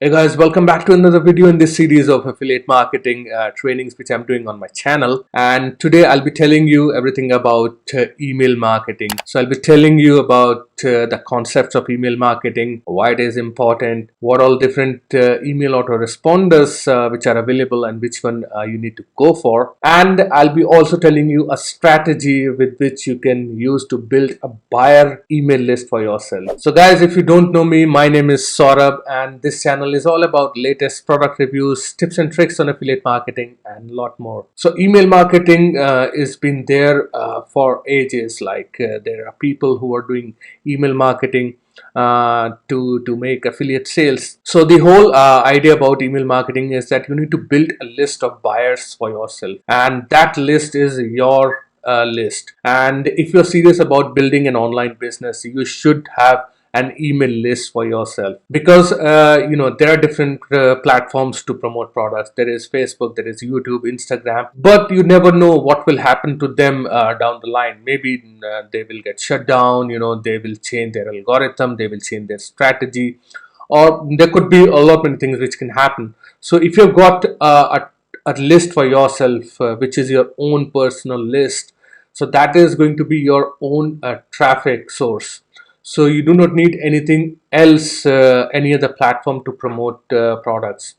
Hey guys, welcome back to another video in this series of affiliate marketing trainings which I'm doing on my channel. And today I'll be telling you everything about email marketing. So I'll be telling you about the concepts of email marketing, why it is important, what all different email autoresponders which are available and which one you need to go for. And I'll be also telling you a strategy with which you can use to build a buyer email list for yourself. So guys, if you don't know me, my name is Saurabh and this channel is all about latest product reviews, tips and tricks on affiliate marketing and a lot more. So email marketing has been there for ages. There are people who are doing email marketing to make affiliate sales. So the whole idea about email marketing is that you need to build a list of buyers for yourself, and that list is your list. And if you're serious about building an online business, you should have an email list for yourself, because there are different platforms to promote products. There is Facebook, there is YouTube, Instagram, but you never know what will happen to them down the line. Maybe they will get shut down, they will change their algorithm, they will change their strategy, or there could be a lot many things which can happen. So if you've got a list for yourself, which is your own personal list, so that is going to be your own traffic source. So you do not need anything else, any other platform to promote products,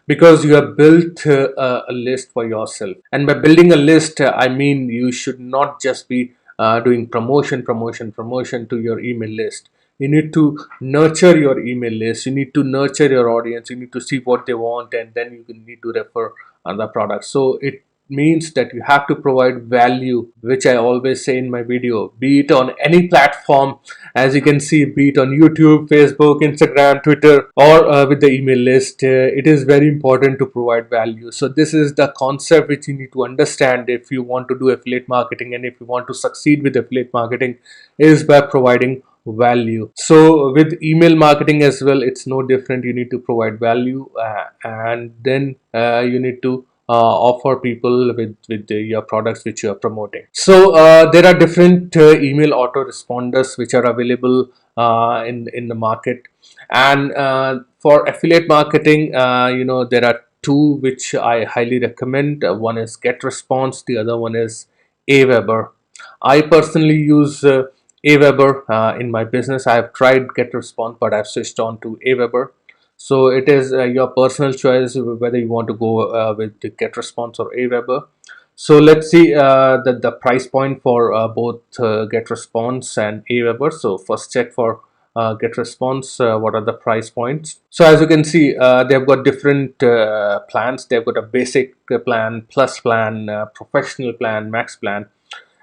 because you have built a list for yourself. And by building a list, I mean you should not just be doing promotion to your email list. You need to nurture your email list, you need to nurture your audience, you need to see what they want, and then you need to refer other products. So it means that you have to provide value, which I always say in my video, be it on any platform, as you can see, be it on YouTube, Facebook, Instagram, Twitter, or with the email list. It is very important to provide value. So this is the concept which you need to understand if you want to do affiliate marketing, and if you want to succeed with affiliate marketing, is by providing value. So with email marketing as well, it's no different. You need to provide value, and then you need to offer people with your products which you are promoting. So there are different email autoresponders which are available in the market. And for affiliate marketing, there are two which I highly recommend. One is GetResponse, the other one is Aweber. I personally use Aweber in my business. I have tried GetResponse, but I've switched on to Aweber. So it is your personal choice whether you want to go with the GetResponse or Aweber. So let's see the price point for both GetResponse and Aweber. So first check for GetResponse, what are the price points. So as you can see, they've got different plans. They've got a basic plan, plus plan, professional plan, max plan.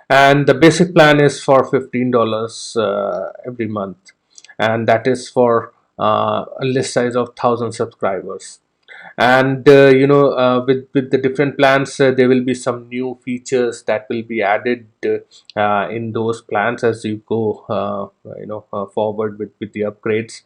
And the basic plan is for $15 every month, and that is for a list size of 1,000 subscribers. And with the different plans, there will be some new features that will be added in those plans as you go forward with the upgrades.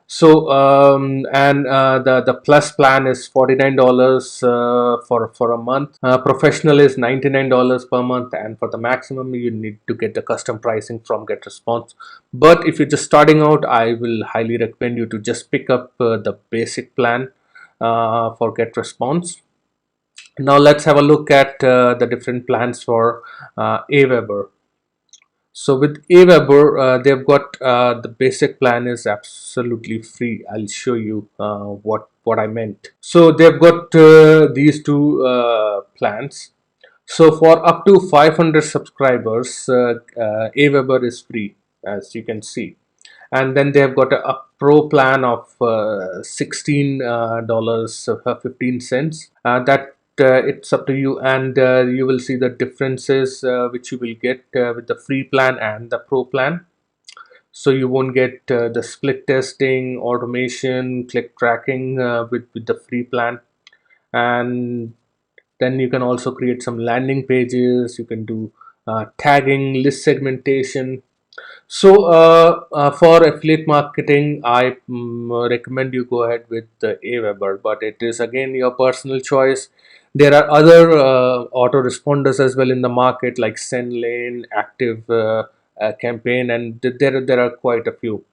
So and the plus plan is $49 for a month. Professional is $99 per month, and for the maximum you need to get the custom pricing from GetResponse. But if you're just starting out, I will highly recommend you to just pick up the basic plan for GetResponse. Now let's have a look at the different plans for Aweber. So with Aweber, they've got the basic plan is absolutely free. I'll show you what I meant. So they've got these two plans. So for up to 500 subscribers, Aweber is free, as you can see. And then they have got a pro plan of $16 15 cents. That it's up to you, and you will see the differences which you will get with the free plan and the pro plan. So you won't get the split testing, automation, click tracking with the free plan. And then you can also create some landing pages, you can do tagging, list segmentation. So for affiliate marketing, I recommend you go ahead with the Aweber, but it is again your personal choice. There are other autoresponders as well in the market, like SendLane, Active Campaign, and there are quite a few.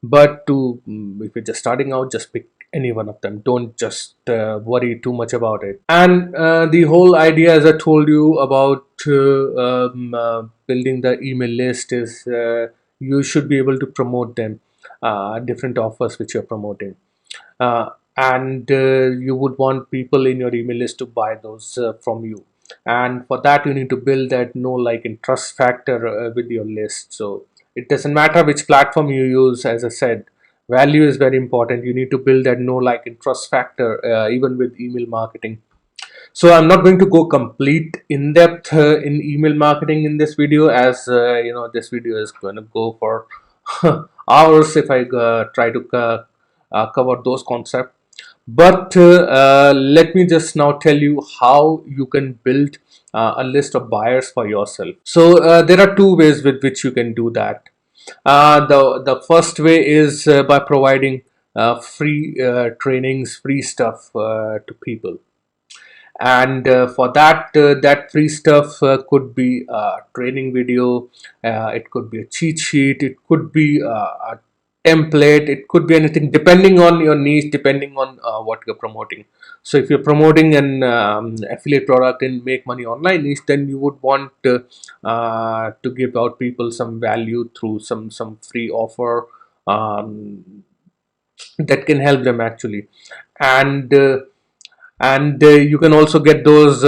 But if you're just starting out, just pick any one of them. Don't just worry too much about it. And the whole idea, as I told you about building the email list, is you should be able to promote them, different offers which you're promoting. And you would want people in your email list to buy those from you. And for that, you need to build that know, like, and trust factor with your list. So it doesn't matter which platform you use. As I said, value is very important. You need to build that know, like, and trust factor even with email marketing. So I'm not going to go complete in depth in email marketing in this video, as this video is going to go for hours if I try to cover those concepts. But let me just now tell you how you can build a list of buyers for yourself. So there are two ways with which you can do that. The first way is by providing free trainings, free stuff to people. And for that, that free stuff could be a training video, it could be a cheat sheet, it could be a template, it could be anything depending on your niche, depending on what you're promoting. So if you're promoting an affiliate product in make money online niche, then you would want to give out people some value through some free offer that can help them actually. And you can also get those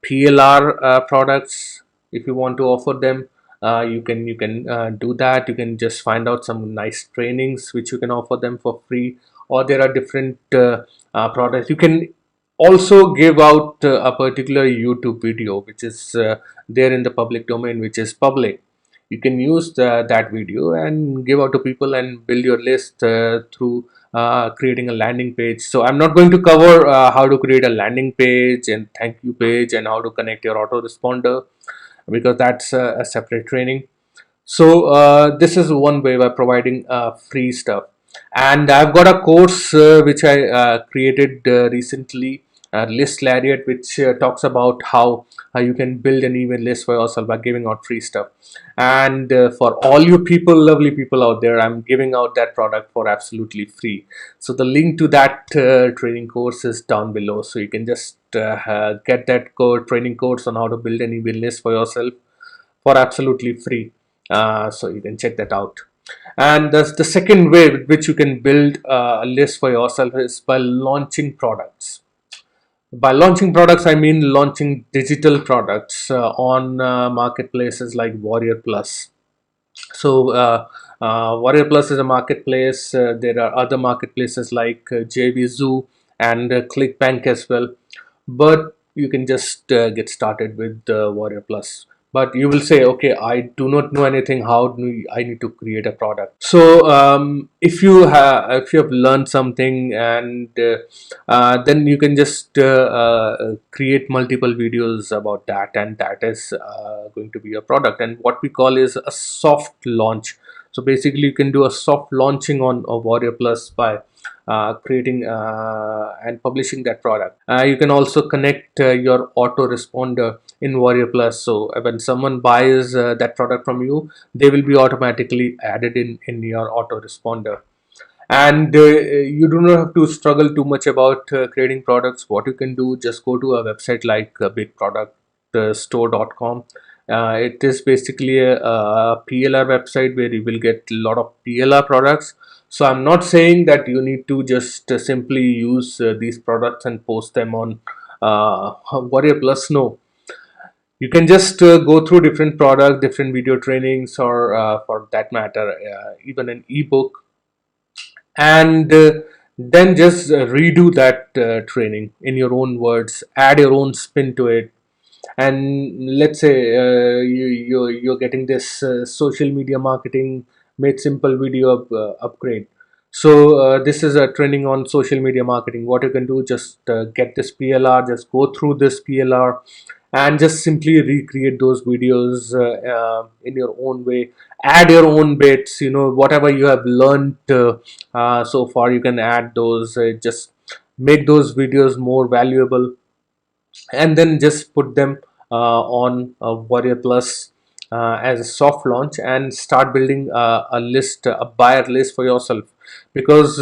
PLR products if you want to offer them. You can do that. You can just find out some nice trainings which you can offer them for free, or there are different products. You can also give out a particular YouTube video which is there in the public domain, which is public. You can use that video and give out to people and build your list through creating a landing page. So I'm not going to cover how to create a landing page and thank you page and how to connect your autoresponder, because that's a separate training. So this is one way by providing free stuff. And I've got a course which I created recently, List Lariat, which talks about how you can build an email list for yourself by giving out free stuff. And for all you people, lovely people out there, I'm giving out that product for absolutely free. So the link to that training course is down below. So you can just get that training course on how to build an email list for yourself for absolutely free. So you can check that out. And the second way with which you can build a list for yourself is by launching products. By launching products, I mean launching digital products on marketplaces like Warrior Plus. So Warrior Plus is a marketplace. There are other marketplaces like JVZoo and ClickBank as well. But you can just get started with Warrior Plus. But you will say, okay, I do not know anything. How do I need to create a product? So if you have learned something, and then you can just create multiple videos about that, and that is going to be a product. And what we call is a soft launch. So basically, you can do a soft launching on a Warrior Plus by creating and publishing that product. You can also connect your autoresponder in Warrior Plus. So when someone buys that product from you, they will be automatically added in your autoresponder. And you do not have to struggle too much about creating products. What you can do, just go to a website like bigproductstore.com. It is basically a PLR website where you will get a lot of PLR products. So I'm not saying that you need to just simply use these products and post them on Warrior Plus. No, you can just go through different products, different video trainings, or for that matter, even an ebook, and then just redo that training in your own words, add your own spin to it. And let's say you're getting this social media marketing made simple video upgrade. So this is a training on social media marketing. What you can do, just get this PLR, just go through this PLR and just simply recreate those videos in your own way. Add your own bits, whatever you have learned so far, you can add those. Just make those videos more valuable, and then just put them on Warrior Plus. as a soft launch and start building a list, a buyer list for yourself. Because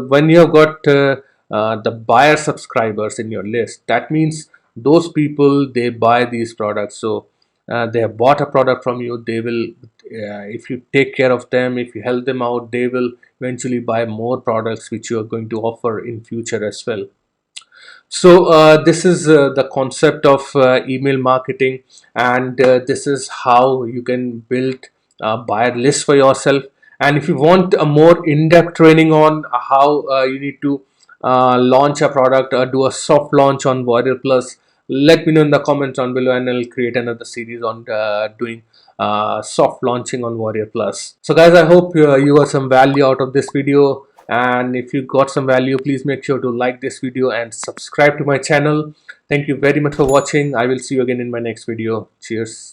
when you have got the buyer subscribers in your list, that means those people, they buy these products. So they have bought a product from you. They will, if you take care of them, if you help them out, they will eventually buy more products which you are going to offer in future as well. So this is the concept of email marketing, and this is how you can build a buyer list for yourself. And if you want a more in-depth training on how you need to launch a product or do a soft launch on Warrior Plus, let me know in the comments down below, and I'll create another series on doing soft launching on Warrior Plus. So guys, I hope you got some value out of this video, and if you got some value, please make sure to like this video and subscribe to my channel. Thank you very much for watching. I will see you again in my next video. Cheers.